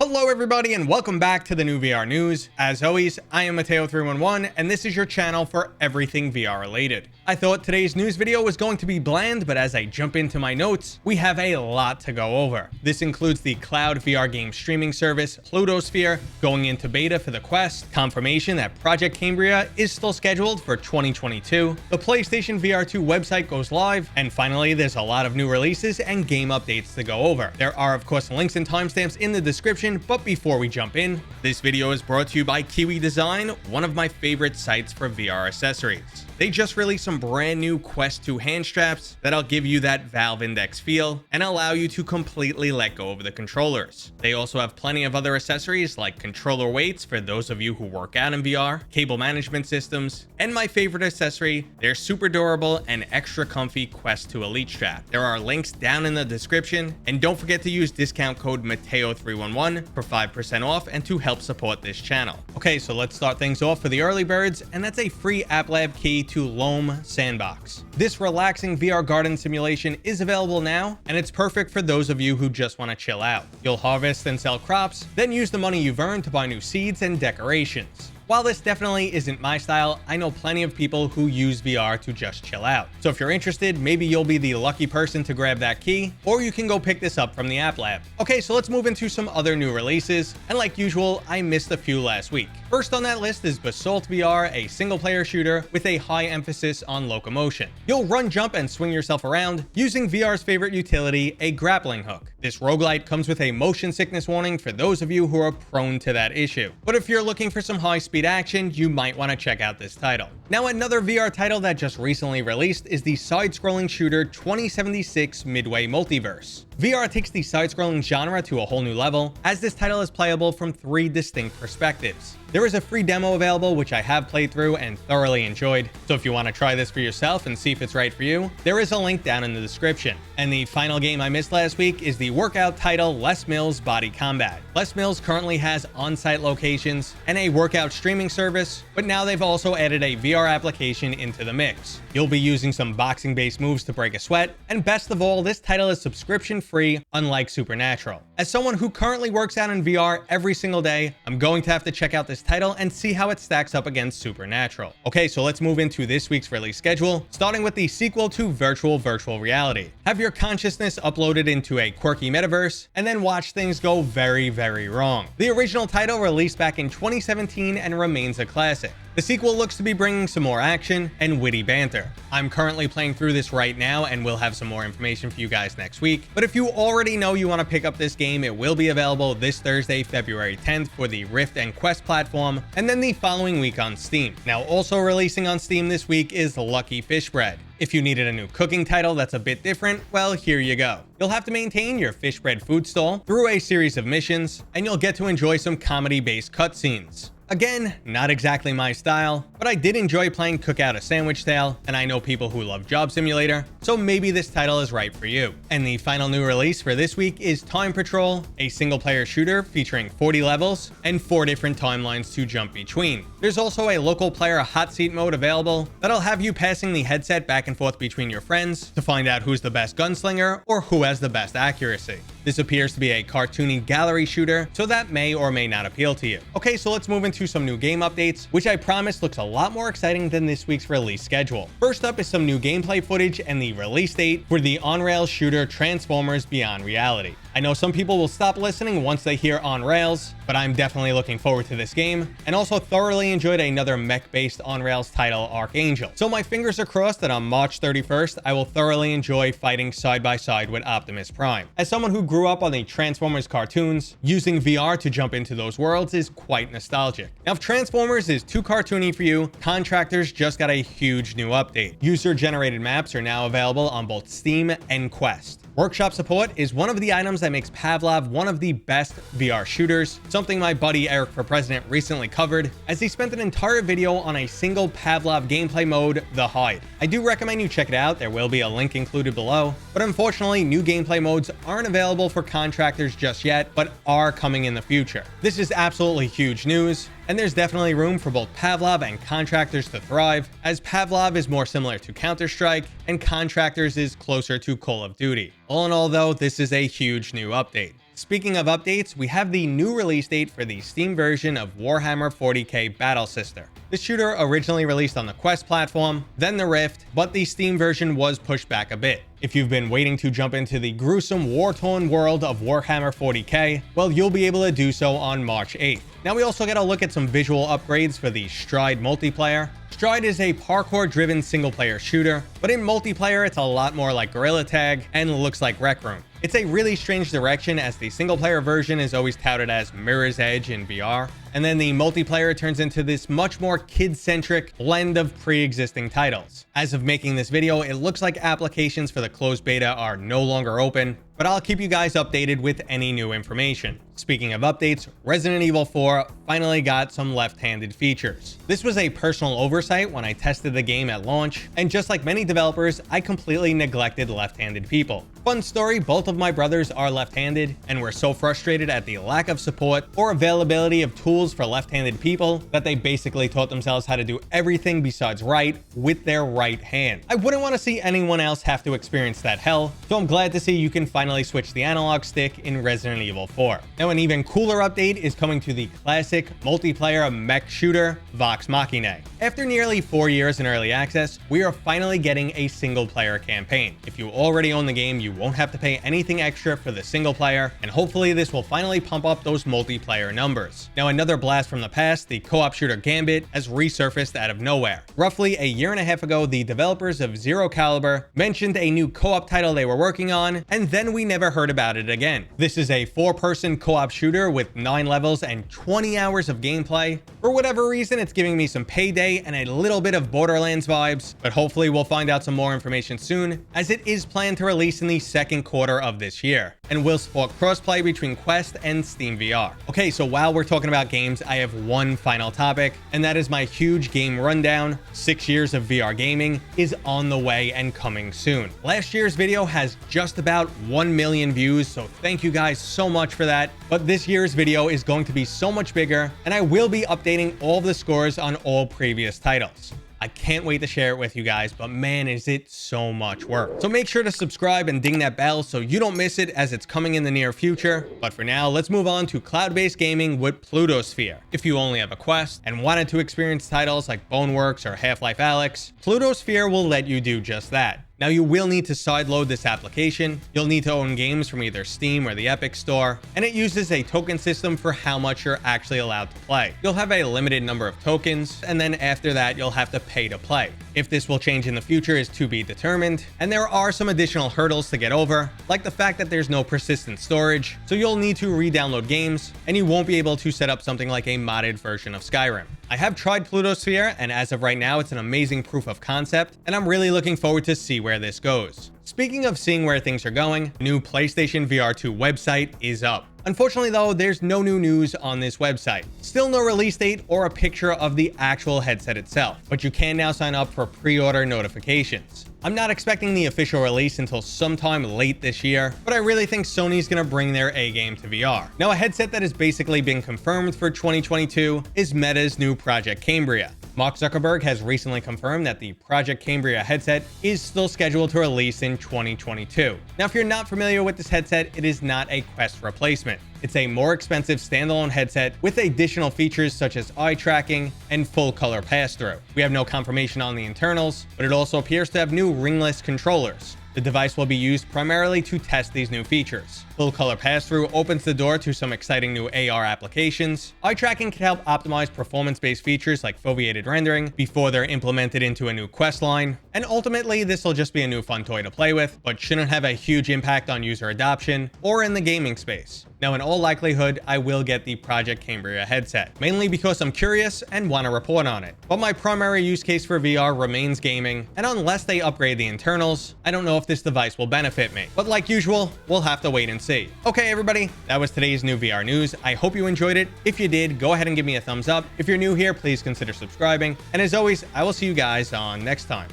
Hello everybody and welcome back to the new VR news. As always, I am Mateo311 and this is your channel for everything VR related. I thought today's news video was going to be bland, but as I jump into my notes, we have a lot to go over. This includes the cloud VR game streaming service Plutosphere going into beta for the Quest, confirmation that Project Cambria is still scheduled for 2022, the PlayStation VR 2 website goes live, and finally there's a lot of new releases and game updates to go over. There are of course links and timestamps in the description, but before we jump in, this video is brought to you by Kiwi Design, one of my favorite sites for VR accessories. They just released some brand new Quest 2 hand straps that'll give you that Valve Index feel and allow you to completely let go of the controllers. They also have plenty of other accessories like controller weights for those of you who work out in VR, cable management systems, and my favorite accessory, their super durable and extra comfy Quest 2 Elite strap. There are links down in the description, and don't forget to use discount code Mateo311 for 5% off and to help support this channel. Okay, so let's start things off for the early birds, and that's a free App Lab key to Loam Sandbox. This relaxing VR garden simulation is available now, and it's perfect for those of you who just want to chill out. You'll harvest and sell crops, then use the money you've earned to buy new seeds and decorations. While this definitely isn't my style, I know plenty of people who use VR to just chill out. So if you're interested, maybe you'll be the lucky person to grab that key, or you can go pick this up from the App Lab. Okay, so let's move into some other new releases, and like usual, I missed a few last week. First on that list is Basault VR, a single-player shooter with a high emphasis on locomotion. You'll run, jump, and swing yourself around using VR's favorite utility, a grappling hook. This roguelite comes with a motion sickness warning for those of you who are prone to that issue. But if you're looking for some high-speed action, you might want to check out this title. Now, another VR title that just recently released is the side-scrolling shooter 2076 Midway Multiverse. VR takes the side-scrolling genre to a whole new level, as this title is playable from 3 distinct perspectives. There is a free demo available which I have played through and thoroughly enjoyed, so if you want to try this for yourself and see if it's right for you, there is a link down in the description. And the final game I missed last week is the workout title Les Mills Body Combat. Les Mills currently has on-site locations and a workout streaming service, but now they've also added a VR application into the mix. You'll be using some boxing-based moves to break a sweat, and best of all, this title is subscription-free, unlike Supernatural. As someone who currently works out in VR every single day, I'm going to have to check out this title and see how it stacks up against Supernatural. Okay, so let's move into this week's release schedule, starting with the sequel to Virtual Reality. Have your consciousness uploaded into a quirky metaverse, and then watch things go very, very wrong. The original title released back in 2017 and remains a classic. The sequel looks to be bringing some more action and witty banter. I'm currently playing through this right now and we'll have some more information for you guys next week. But if you already know you want to pick up this game, it will be available this Thursday, February 10th for the Rift and Quest platform, and then the following week on Steam. Now, also releasing on Steam this week is Lucky Fish Bread. If you needed a new cooking title that's a bit different, well, here you go. You'll have to maintain your fish bread food stall through a series of missions, and you'll get to enjoy some comedy-based cutscenes. Again, not exactly my style, but I did enjoy playing Cookout a Sandwich Tale, and I know people who love Job Simulator, so maybe this title is right for you. And the final new release for this week is Time Patrol, a single-player shooter featuring 40 levels and 4 different timelines to jump between. There's also a local player hot seat mode available that'll have you passing the headset back and forth between your friends to find out who's the best gunslinger or who has the best accuracy. This appears to be a cartoony gallery shooter, so that may or may not appeal to you. Okay, so let's move into some new game updates, which I promise looks a lot more exciting than this week's release schedule. First up is some new gameplay footage and the release date for the on-rails shooter Transformers Beyond Reality. I know some people will stop listening once they hear on rails, but I'm definitely looking forward to this game, and also thoroughly enjoyed another mech-based on-rails title, Archangel. So my fingers are crossed that on March 31st, I will thoroughly enjoy fighting side by side with Optimus Prime. As someone who grew up on the Transformers cartoons, using VR to jump into those worlds is quite nostalgic. Now, if Transformers is too cartoony for you, Contractors just got a huge new update. User-generated maps are now available on both Steam and Quest. Workshop support is one of the items that makes Pavlov one of the best VR shooters, something my buddy Eric for President recently covered, as he spent an entire video on a single Pavlov gameplay mode, The Hide. I do recommend you check it out, there will be a link included below, but unfortunately new gameplay modes aren't available for Contractors just yet, but are coming in the future. This is absolutely huge news, and there's definitely room for both Pavlov and Contractors to thrive, as Pavlov is more similar to Counter-Strike and Contractors is closer to Call of Duty. All in all though, this is a huge new update. Speaking of updates, we have the new release date for the Steam version of Warhammer 40k Battle Sister. The shooter originally released on the Quest platform, then the Rift, but the Steam version was pushed back a bit. If you've been waiting to jump into the gruesome, war-torn world of Warhammer 40k, well, you'll be able to do so on March 8th. Now we also get a look at some visual upgrades for the Stride multiplayer. Stride is a parkour-driven single-player shooter, but in multiplayer it's a lot more like Gorilla Tag and looks like Rec Room. It's a really strange direction, as the single-player version is always touted as Mirror's Edge in VR, and then the multiplayer turns into this much more kid-centric blend of pre-existing titles. As of making this video, it looks like applications for the closed beta are no longer open, but I'll keep you guys updated with any new information. Speaking of updates, Resident Evil 4 finally got some left-handed features. This was a personal oversight when I tested the game at launch, and just like many developers, I completely neglected left-handed people. Fun story, both of my brothers are left-handed, and were so frustrated at the lack of support or availability of tools for left-handed people that they basically taught themselves how to do everything besides write with their right hand. I wouldn't want to see anyone else have to experience that hell, so I'm glad to see you can finally switch the analog stick in Resident Evil 4. Now, an even cooler update is coming to the classic multiplayer mech shooter, Vox Machinae. After nearly 4 years in early access, we are finally getting a single-player campaign. If you already own the game, you won't have to pay anything extra for the single player, and hopefully this will finally pump up those multiplayer numbers. Now, another blast from the past, the co-op shooter Gambit has resurfaced out of nowhere. Roughly a year and a half ago, the developers of Zero Caliber mentioned a new co-op title they were working on, and then we never heard about it again. This is a 4-person co-op shooter with 9 levels and 20 hours of gameplay. For whatever reason, it's giving me some Payday and a little bit of Borderlands vibes, but hopefully we'll find out some more information soon, as it is planned to release in the second quarter of this year, and will support crossplay between Quest and Steam VR. Okay, so while we're talking about games, I have one final topic, and that is my huge game rundown. 6 years of VR gaming is on the way and coming soon. Last year's video has just about 1 million views, so thank you guys so much for that. But this year's video is going to be so much bigger, and I will be updating all of the scores on all previous titles. I can't wait to share it with you guys, but man, is it so much work. So make sure to subscribe and ding that bell so you don't miss it, as it's coming in the near future. But for now, let's move on to cloud-based gaming with Plutosphere. If you only have a Quest and wanted to experience titles like Boneworks or Half-Life Alyx, Plutosphere will let you do just that. Now, you will need to sideload this application. You'll need to own games from either Steam or the Epic Store, and it uses a token system for how much you're actually allowed to play. You'll have a limited number of tokens, and then after that, you'll have to pay to play. If this will change in the future is to be determined, and there are some additional hurdles to get over, like the fact that there's no persistent storage, so you'll need to re-download games, and you won't be able to set up something like a modded version of Skyrim. I have tried Plutosphere, and as of right now, it's an amazing proof of concept, and I'm really looking forward to see where this goes. Speaking of seeing where things are going, the new PlayStation VR 2 website is up. Unfortunately though, there's no new news on this website. Still no release date or a picture of the actual headset itself, but you can now sign up for pre-order notifications. I'm not expecting the official release until sometime late this year, but I really think Sony's gonna bring their A game to VR. Now, a headset that has basically been confirmed for 2022 is Meta's new Project Cambria. Mark Zuckerberg has recently confirmed that the Project Cambria headset is still scheduled to release in 2022. Now, if you're not familiar with this headset, it is not a Quest replacement. It's a more expensive standalone headset with additional features such as eye tracking and full color pass-through. We have no confirmation on the internals, but it also appears to have new ringless controllers. The device will be used primarily to test these new features. Full color pass-through opens the door to some exciting new AR applications. Eye tracking can help optimize performance-based features like foveated rendering before they're implemented into a new quest line. And ultimately, this will just be a new fun toy to play with, but shouldn't have a huge impact on user adoption or in the gaming space. Now, in all likelihood, I will get the Project Cambria headset, mainly because I'm curious and want to report on it. But my primary use case for VR remains gaming, and unless they upgrade the internals, I don't know if this device will benefit me. But like usual, we'll have to wait and see. Okay, everybody, that was today's new VR news. I hope you enjoyed it. If you did, go ahead and give me a thumbs up. If you're new here, please consider subscribing. And as always, I will see you guys on next time.